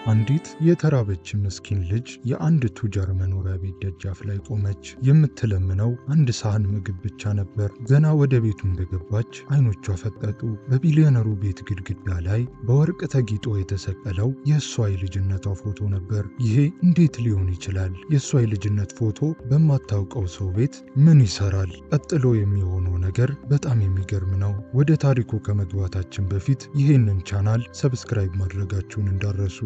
አንዲት የተራበች ምስኪን ልጅ የአንድ ቱጃር መኖሪያ ቤት ደጃፍ ላይ ቆመች። የምትለምነው አንድ ሳህን ምግብ ብቻ ነበር። ገና ወደ ቤቱ እንደገባች አይኖቿ ፈጠጡ። በቢሊዮነሩ ቤት ግድግዳ ላይ በወርቅ ተጊጦ የተሰቀለው የእሷ የልጅነቷ ፎቶ ነበር። ይሄ እንዴት ሊሆን ይችላል? የእሷ የልጅነት ፎቶ በማታውቀው ሰው ቤት ምን ይሰራል? ቀጥሎ የሚሆነው ነገር በጣም የሚገርም ነው። ወደ ታሪኩ ከመግባታችን በፊት ይህንን ቻናል ሰብስክራይብ ማድረጋችሁን እንዳረሱ።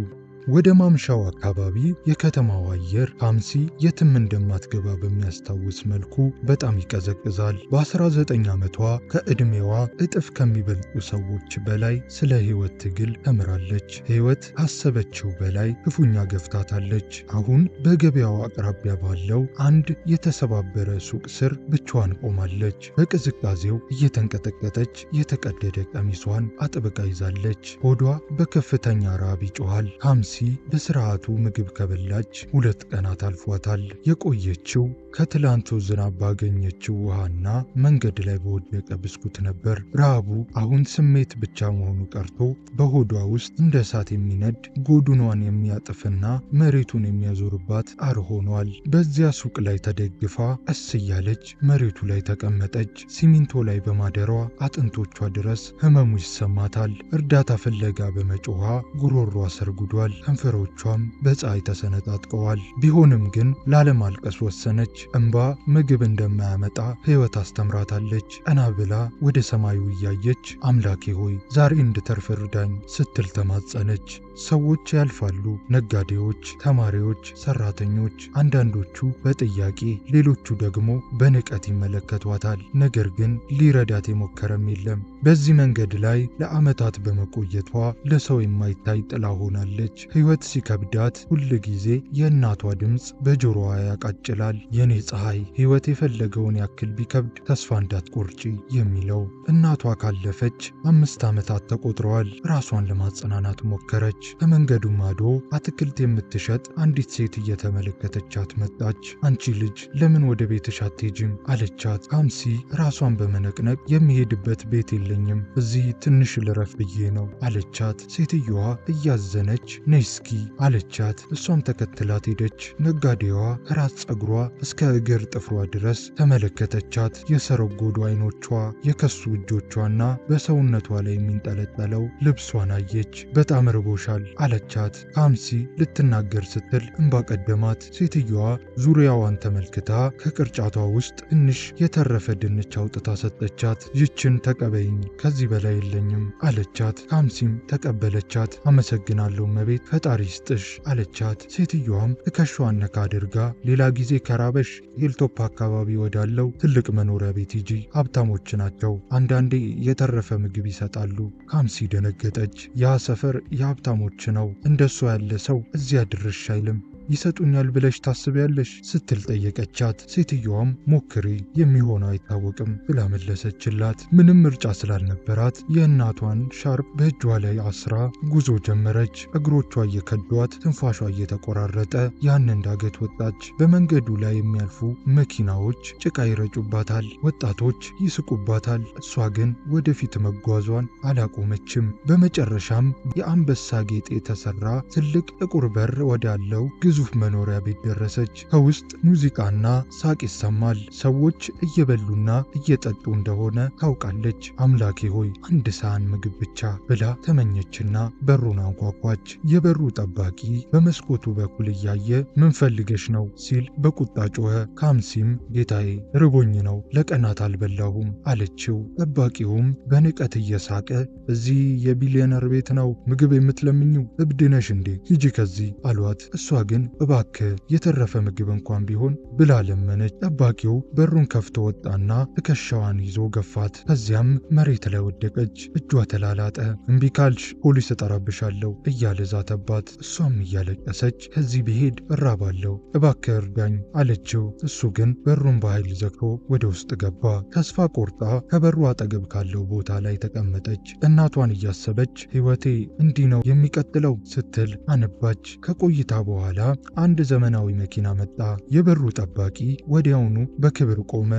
ወደ ማምሻው አካባቢ የከተማው አየር ካምሲ የትም እንደማትገባ በሚያስታውስ መልኩ በጣም ይቀዘቅዛል። በ19 ዓመቷ ከዕድሜዋ እጥፍ ከሚበልጡ ሰዎች በላይ ስለ ሕይወት ትግል ተምራለች። ሕይወት ካሰበችው በላይ ክፉኛ ገፍታታለች። አሁን በገበያው አቅራቢያ ባለው አንድ የተሰባበረ ሱቅ ስር ብቻዋን ቆማለች። በቅዝቃዜው እየተንቀጠቀጠች የተቀደደ ቀሚሷን አጥብቃ ይዛለች። ሆዷ በከፍተኛ ረሃብ ይጮኻል። ካምሲ በስርዓቱ ምግብ ከበላች 2 ቀናት አልፏታል። የቆየችው ከትላንቱ ዝናብ ባገኘችው ውሃና መንገድ ላይ በወደቀ ብስኩት ነበር። ረሃቡ አሁን ስሜት ብቻ መሆኑ ቀርቶ በሆዷ ውስጥ እንደ እሳት የሚነድ ጎድኗን የሚያጥፍና መሬቱን የሚያዞርባት ጣር ሆኗል። በዚያ ሱቅ ላይ ተደግፋ ቀስ እያለች መሬቱ ላይ ተቀመጠች። ሲሚንቶ ላይ በማደሯ አጥንቶቿ ድረስ ህመሙ ይሰማታል። እርዳታ ፍለጋ በመጮኋ ጉሮሯ ሰርጉዷል። ከንፈሮቿም በፀሐይ ተሰነጣጥቀዋል። ቢሆንም ግን ላለማልቀስ ወሰነች። እንባ ምግብ እንደማያመጣ ሕይወት አስተምራታለች። ቀና ብላ ወደ ሰማዩ እያየች አምላኬ ሆይ ዛሬ እንድተርፍ እርዳኝ ስትል ተማጸነች። ሰዎች ያልፋሉ። ነጋዴዎች፣ ተማሪዎች፣ ሰራተኞች፣ አንዳንዶቹ በጥያቄ ሌሎቹ ደግሞ በንቀት ይመለከቷታል። ነገር ግን ሊረዳት የሞከረም የለም። በዚህ መንገድ ላይ ለዓመታት በመቆየቷ ለሰው የማይታይ ጥላ ሆናለች። ሕይወት ሲከብዳት ሁል ጊዜ የእናቷ ድምፅ በጆሮዋ ያቃጭላል። የኔ ፀሐይ፣ ሕይወት የፈለገውን ያክል ቢከብድ ተስፋ እንዳትቆርጪ የሚለው። እናቷ ካለፈች 5 ዓመታት ተቆጥረዋል። ራሷን ለማጽናናት ሞከረች። ከመንገዱ ማዶ አትክልት የምትሸጥ አንዲት ሴት እየተመለከተቻት መጣች። አንቺ ልጅ ለምን ወደ ቤትሽ አትሄጂም? አለቻት። ካምሲ ራሷን በመነቅነቅ የሚሄድበት ቤት የለኝም፣ እዚህ ትንሽ ልረፍ ብዬ ነው አለቻት። ሴትየዋ እያዘነች ነይ እስኪ አለቻት። እሷም ተከትላት ሄደች። ነጋዴዋ ከራስ ፀጉሯ እስከ እግር ጥፍሯ ድረስ ተመለከተቻት። የሰረጎዱ አይኖቿ፣ የከሱ እጆቿና በሰውነቷ ላይ የሚንጠለጠለው ልብሷን አየች። በጣም ርቦሻል አለቻት። ካምሲ ልትናገር ስትል እንባ ቀደማት። ሴትየዋ ዙሪያዋን ተመልክታ ከቅርጫቷ ውስጥ ትንሽ የተረፈ ድንች አውጥታ ሰጠቻት። ይችን ተቀበይኝ፣ ከዚህ በላይ የለኝም አለቻት። ካምሲም ተቀበለቻት። አመሰግናለሁ መቤት፣ ፈጣሪ ይስጥሽ አለቻት። ሴትየዋም ትከሻዋን ነካ አድርጋ ሌላ ጊዜ ከራበሽ ሂልቶፕ አካባቢ ወዳለው ትልቅ መኖሪያ ቤት ሂጂ፣ ሀብታሞች ናቸው፣ አንዳንዴ የተረፈ ምግብ ይሰጣሉ። ካምሲ ደነገጠች። ያ ሰፈር የሀብታሞች ነው፣ እንደሷ ያለ ሰው እዚያ ድርሽ አይልም። ይሰጡኛል ብለሽ ታስቢያለሽ? ስትል ጠየቀቻት። ሴትየዋም ሞክሪ፣ የሚሆነው አይታወቅም ብላ መለሰችላት። ምንም ምርጫ ስላልነበራት የእናቷን ሻርፕ በእጇ ላይ አስራ ጉዞ ጀመረች። እግሮቿ እየከዷት፣ ትንፋሿ እየተቆራረጠ ያንን ዳገት ወጣች። በመንገዱ ላይ የሚያልፉ መኪናዎች ጭቃ ይረጩባታል፣ ወጣቶች ይስቁባታል። እሷ ግን ወደፊት መጓዟን አላቆመችም። በመጨረሻም የአንበሳ ጌጥ የተሰራ ትልቅ ጥቁር በር ወዳለው ግዙፍ መኖሪያ ቤት ደረሰች። ከውስጥ ሙዚቃና ሳቅ ይሰማል። ሰዎች እየበሉና እየጠጡ እንደሆነ ታውቃለች። አምላኬ ሆይ አንድ ሳህን ምግብ ብቻ ብላ ተመኘችና በሩን አንኳኳች። የበሩ ጠባቂ በመስኮቱ በኩል እያየ ምን ፈልገሽ ነው ሲል በቁጣ ጮኸ። ካምሲም ጌታዬ ርቦኝ ነው፣ ለቀናት አልበላሁም አለችው። ጠባቂውም በንቀት እየሳቀ እዚህ የቢሊዮነር ቤት ነው ምግብ የምትለምኝው? እብድ ነሽ እንዴ? ሂጂ ከዚህ አሏት። እሷ ግን እባክህ የተረፈ ምግብ እንኳን ቢሆን ብላ ለመነች። ጠባቂው በሩን ከፍቶ ወጣና ትከሻዋን ይዞ ገፋት። ከዚያም መሬት ላይ ወደቀች። እጇ ተላላጠ። እምቢ ካልሽ ፖሊስ እጠራብሻለሁ እያለ ዛተባት። እሷም እያለቀሰች ከዚህ ብሄድ እራባለሁ፣ እባክህ እርዳኝ አለችው። እሱ ግን በሩን በኃይል ዘግቶ ወደ ውስጥ ገባ። ተስፋ ቆርጣ ከበሩ አጠገብ ካለው ቦታ ላይ ተቀመጠች። እናቷን እያሰበች ሕይወቴ እንዲህ ነው የሚቀጥለው ስትል አነባች። ከቆይታ በኋላ አንድ ዘመናዊ መኪና መጣ። የበሩ ጠባቂ ወዲያውኑ በክብር ቆመ።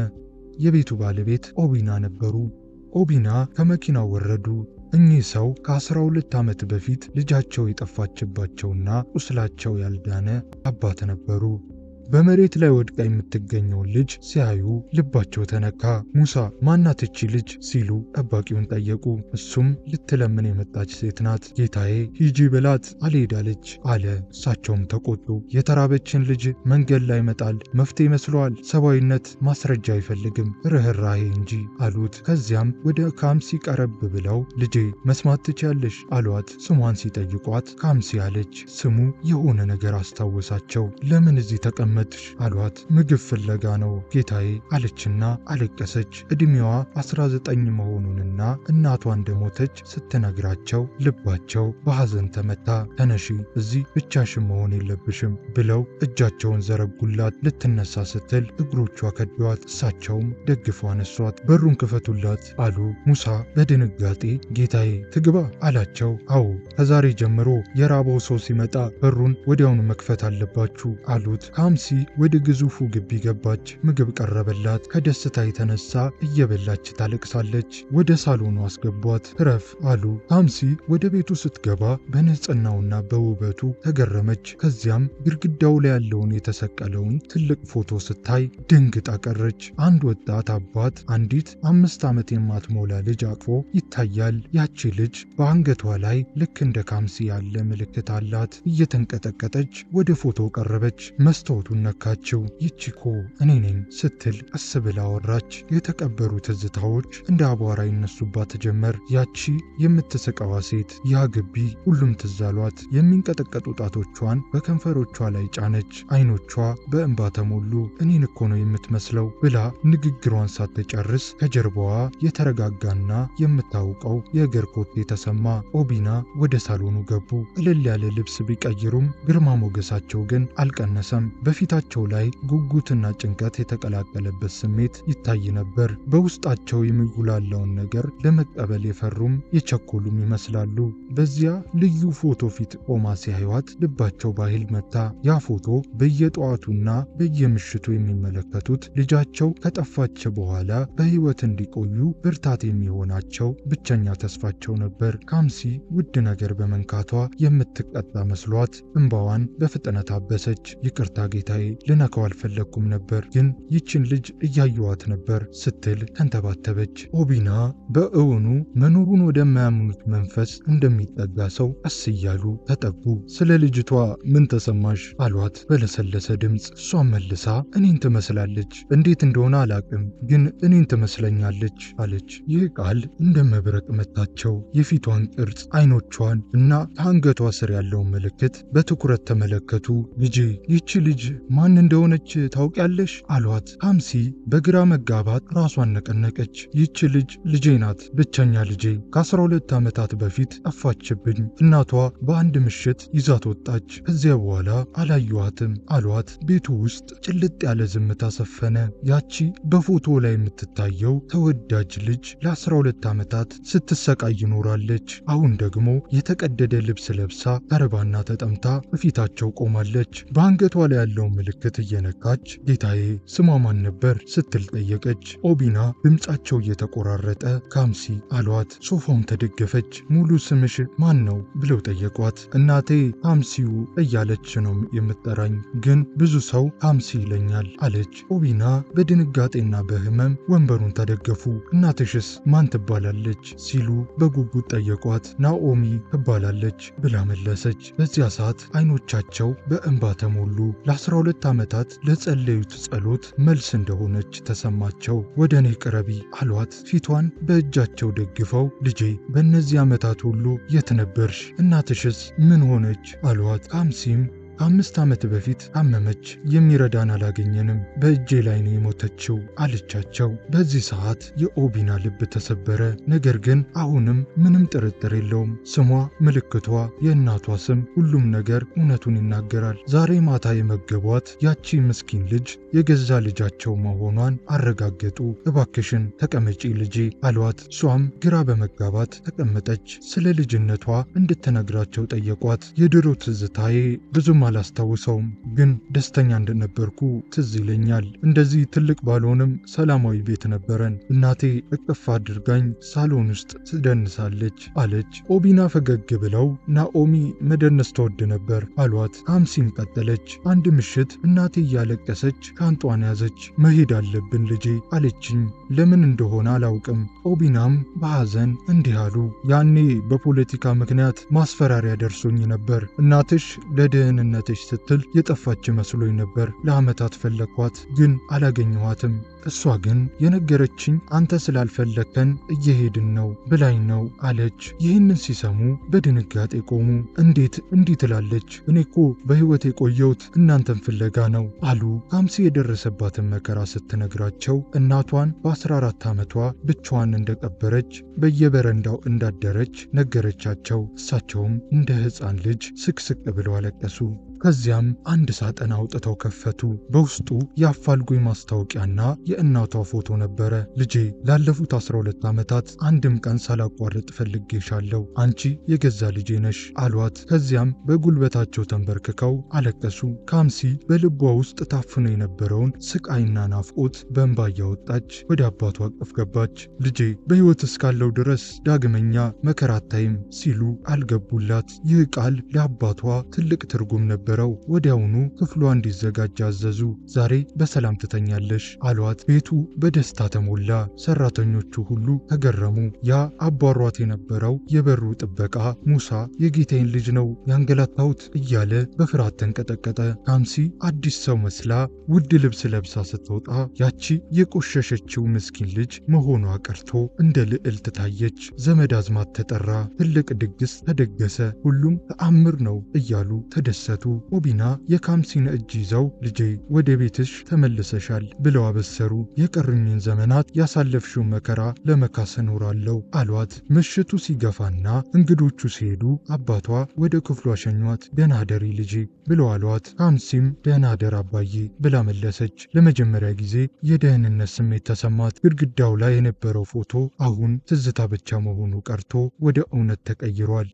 የቤቱ ባለቤት ኦቢና ነበሩ። ኦቢና ከመኪናው ወረዱ። እኚህ ሰው ከ12 ዓመት በፊት ልጃቸው የጠፋችባቸውና ቁስላቸው ያልዳነ አባት ነበሩ። በመሬት ላይ ወድቃ የምትገኘውን ልጅ ሲያዩ ልባቸው ተነካ። ሙሳ ማናት እቺ ልጅ ሲሉ ጠባቂውን ጠየቁ። እሱም ልትለምን የመጣች ሴት ናት፣ ጌታዬ ሂጂ ብላት አልሄዳለች አለ። እሳቸውም ተቆጡ። የተራበችን ልጅ መንገድ ላይ መጣል መፍትሄ ይመስለዋል? ሰብአዊነት ማስረጃ አይፈልግም ርህራሄ እንጂ አሉት። ከዚያም ወደ ካምሲ ቀረብ ብለው ልጄ መስማት ትችያለሽ አሏት። ስሟን ሲጠይቋት ካምሲ አለች። ስሙ የሆነ ነገር አስታወሳቸው። ለምን እዚህ ተቀመጥሽ አሏት። ምግብ ፍለጋ ነው ጌታዬ አለችና አለቀሰች። እድሜዋ 19 መሆኑንና እናቷ እንደሞተች ስትነግራቸው ልባቸው በሐዘን ተመታ። ተነሺ እዚህ ብቻሽን መሆን የለብሽም ብለው እጃቸውን ዘረጉላት። ልትነሳ ስትል እግሮቿ ከዷት። እሳቸውም ደግፈው አነሷት። በሩን ክፈቱላት አሉ። ሙሳ በድንጋጤ ጌታዬ ትግባ አላቸው። አዎ ከዛሬ ጀምሮ የራበው ሰው ሲመጣ በሩን ወዲያውኑ መክፈት አለባችሁ አሉት። ካምሲ ወደ ግዙፉ ግቢ ገባች። ምግብ ቀረበላት። ከደስታ የተነሳ እየበላች ታለቅሳለች። ወደ ሳሎኑ አስገቧት። ረፍ አሉ። ካምሲ ወደ ቤቱ ስትገባ በንጽህናውና በውበቱ ተገረመች። ከዚያም ግድግዳው ላይ ያለውን የተሰቀለውን ትልቅ ፎቶ ስታይ ደንግጣ ቀረች። አንድ ወጣት አባት አንዲት 5 ዓመት የማትሞላ ልጅ አቅፎ ይታያል። ያቺ ልጅ በአንገቷ ላይ ልክ እንደ ካምሲ ያለ ምልክት አላት። እየተንቀጠቀጠች ወደ ፎቶ ቀረበች። መስታወቱን ነካችው። ይቺኮ እኔ ነኝ ስትል ቀስ ብላ አወራች። የተቀበሩ ትዝታዎች እንደ አቧራ ይነሱባት ጀመር። ያቺ የምትስቀዋ ሴት፣ ያ ግቢ፣ ሁሉም ትዝ አሏት። የሚንቀጠቀጡ ጣቶቿን በከንፈሮቿ ላይ ጫነች። አይኖቿ በእንባ ተሞሉ። እኔን እኮ ነው የምትመስለው ብላ ንግግሯን ሳትጨርስ ከጀርባዋ የተረጋጋና የምታውቀው የእግር ኮቴ ተሰማ። ኦቢና ወደ ሳሎኑ ገቡ። እልል ያለ ልብስ ቢቀይሩም ግርማ ሞገሳቸው ግን አልቀነሰም። በፊታቸው ላይ ጉጉትና ጭንቀት የተቀላቀለበት ስሜት ይታይ ነበር። በውስጣቸው የሚጉላላውን ነገር ለመቀበል የፈሩም የቸኮሉም ይመስላሉ። በዚያ ልዩ ፎቶ ፊት ቆማ ሲያዩት ልባቸው በኃይል መታ። ያ ፎቶ በየጠዋቱና በየምሽቱ የሚመለከቱት ልጃቸው ከጠፋች በኋላ በሕይወት እንዲቆዩ ብርታት የሚሆናቸው ብቸኛ ተስፋቸው ነበር። ካምሲ ውድ ነገር በመንካቷ የምትቀጣ መስሏት እንባዋን በፍጥነት አበሰች። ይቅርታ ጌታዬ፣ ልነካው አልፈለግኩም ነበር፣ ግን ይችን ልጅ እያየዋት ነበር ስትል ተንተባተበች። ኦቢና በእውኑ መኖሩን ወደማያምኑት መንፈስ እንደሚጠጋ ሰው ቀስ እያሉ ተጠጉ። ስለ ልጅቷ ምን ተሰማሽ አሏት በለሰለሰ ድምፅ። እሷን መልሳ እኔን ትመስላለች፣ እንዴት እንደሆነ አላቅም፣ ግን እኔን ትመስለኛለች አለች። ይህ ቃል እንደ መብረቅ መታቸው። የፊቷን ቅርጽ፣ አይኖቿን እና ከአንገቷ ስር ያለውን ምልክት በትኩረት ተመለከቱ። ልጄ ይቺ ልጅ ማን እንደሆነች ታውቂያለሽ አሏት። ካምሲ በግራ መጋባት ራሷን ነቀነቀች። ይቺ ልጅ ልጄ ናት፣ ብቸኛ ልጄ። ከ12 ዓመታት በፊት ጠፋችብኝ። እናቷ በአንድ ምሽት ይዛት ወጣች። ከዚያ በኋላ አላየኋትም አሏት። ቤቱ ውስጥ ጭልጥ ያለ ዝምታ ሰፈነ። ያቺ በፎቶ ላይ የምትታየው ተወዳጅ ልጅ ለ12 ዓመታት ስትሰቃይ ኖራለች። አሁን ደግሞ የተቀደደ ልብስ ለብሳ ተርባና ተጠምታ በፊታቸው ቆማለች። በአንገቷ ላይ ያለው ምልክት እየነካች ጌታዬ ስሟ ማን ነበር ስትል ጠየቀች። ኦቢና ድምጻቸው እየተቆራረጠ ካምሲ አሏት። ሶፋውን ተደገፈች። ሙሉ ስምሽ ማን ነው ብለው ጠየቋት። እናቴ ካምሲው እያለች ነው የምትጠራኝ፣ ግን ብዙ ሰው ካምሲ ይለኛል አለች። ኦቢና በድንጋጤና በህመም ወንበሩን ተደገፉ። እናትሽስ ማን ትባላለች ሲሉ በጉጉት ጠየቋት። ናኦሚ ትባላለች ብላ መለሰች። በዚያ ሰዓት አይኖቻቸው በእንባ ተሞሉ። ለ12 ዓመታት ለጸለዩት ጸሎት መልስ እንደሆነች ተሰማቸው። ወደ እኔ ቅረቢ አሏት። ፊቷን በእጃቸው ደግፈው ልጄ በእነዚህ ዓመታት ሁሉ የት ነበርሽ? እናትሽስ ምን ሆነች? አሏት። ካምሲም ከ5 ዓመት በፊት አመመች፣ የሚረዳን አላገኘንም፣ በእጄ ላይ ነው የሞተችው አለቻቸው። በዚህ ሰዓት የኦቢና ልብ ተሰበረ። ነገር ግን አሁንም ምንም ጥርጥር የለውም። ስሟ፣ ምልክቷ፣ የእናቷ ስም፣ ሁሉም ነገር እውነቱን ይናገራል። ዛሬ ማታ የመገቧት ያቺ ምስኪን ልጅ የገዛ ልጃቸው መሆኗን አረጋገጡ። እባክሽን ተቀመጪ ልጄ አሏት። እሷም ግራ በመጋባት ተቀመጠች። ስለ ልጅነቷ እንድትነግራቸው ጠየቋት። የድሮ ትዝታዬ ብዙም አላስታውሰውም፣ ግን ደስተኛ እንደነበርኩ ትዝ ይለኛል። እንደዚህ ትልቅ ባልሆንም ሰላማዊ ቤት ነበረን። እናቴ እቅፍ አድርጋኝ ሳሎን ውስጥ ትደንሳለች አለች። ኦቢና ፈገግ ብለው ናኦሚ መደነስ ትወድ ነበር አሏት። ካምሲም ቀጠለች። አንድ ምሽት እናቴ እያለቀሰች ሻንጧን ያዘች። መሄድ አለብን ልጄ አለችኝ። ለምን እንደሆነ አላውቅም። ኦቢናም በሐዘን እንዲህ አሉ። ያኔ በፖለቲካ ምክንያት ማስፈራሪያ ደርሶኝ ነበር። እናትሽ ለደህንነትሽ ስትል የጠፋች መስሎኝ ነበር። ለዓመታት ፈለግኳት፣ ግን አላገኘኋትም። እሷ ግን የነገረችኝ አንተ ስላልፈለግከን እየሄድን ነው ብላኝ ነው አለች። ይህንን ሲሰሙ በድንጋጤ ቆሙ። እንዴት እንዲህ ትላለች? እኔ እኮ በሕይወት የቆየሁት እናንተን ፍለጋ ነው አሉ። ካምሲ የደረሰባትን መከራ ስትነግራቸው እናቷን በ14 ዓመቷ ብቻዋን እንደቀበረች በየበረንዳው እንዳደረች ነገረቻቸው። እሳቸውም እንደ ሕፃን ልጅ ስቅስቅ ብለው አለቀሱ። ከዚያም አንድ ሳጥን አውጥተው ከፈቱ። በውስጡ የአፋልጉኝ ማስታወቂያና የእናቷ ፎቶ ነበረ። ልጄ ላለፉት 12 ዓመታት አንድም ቀን ሳላቋርጥ ፈልጌሻለሁ፣ አንቺ የገዛ ልጄ ነሽ አሏት። ከዚያም በጉልበታቸው ተንበርክከው አለቀሱ። ካምሲ በልቧ ውስጥ ታፍኖ የነበረውን ስቃይና ናፍቆት በእንባ እያወጣች ወደ አባቷ አቅፍ ገባች። ልጄ በሕይወት እስካለው ድረስ ዳግመኛ መከራ አታይም ሲሉ አልገቡላት። ይህ ቃል ለአባቷ ትልቅ ትርጉም ነበር። ወዲያውኑ ክፍሏ እንዲዘጋጅ አዘዙ። ዛሬ በሰላም ትተኛለሽ አሏት። ቤቱ በደስታ ተሞላ። ሰራተኞቹ ሁሉ ተገረሙ። ያ አባሯት የነበረው የበሩ ጥበቃ ሙሳ የጌታዬን ልጅ ነው ያንገላታሁት እያለ በፍርሃት ተንቀጠቀጠ። ካምሲ አዲስ ሰው መስላ ውድ ልብስ ለብሳ ስትወጣ ያቺ የቆሸሸችው ምስኪን ልጅ መሆኗ ቀርቶ እንደ ልዕልት ታየች። ዘመድ አዝማት ተጠራ። ትልቅ ድግስ ተደገሰ። ሁሉም ተአምር ነው እያሉ ተደሰቱ። ኦቢና የካምሲን እጅ ይዘው ልጄ ወደ ቤትሽ ተመልሰሻል ብለው አበሰሩ። የቀሩኝን ዘመናት ያሳለፍሽው መከራ ለመካስ እኖራለሁ አሏት። ምሽቱ ሲገፋና እንግዶቹ ሲሄዱ አባቷ ወደ ክፍሏ ሸኟት። ደህና ደሪ ልጄ ብለው አሏት። ካምሲም ደህና ደር አባዬ ብላ መለሰች። ለመጀመሪያ ጊዜ የደህንነት ስሜት ተሰማት። ግድግዳው ላይ የነበረው ፎቶ አሁን ትዝታ ብቻ መሆኑ ቀርቶ ወደ እውነት ተቀይሯል።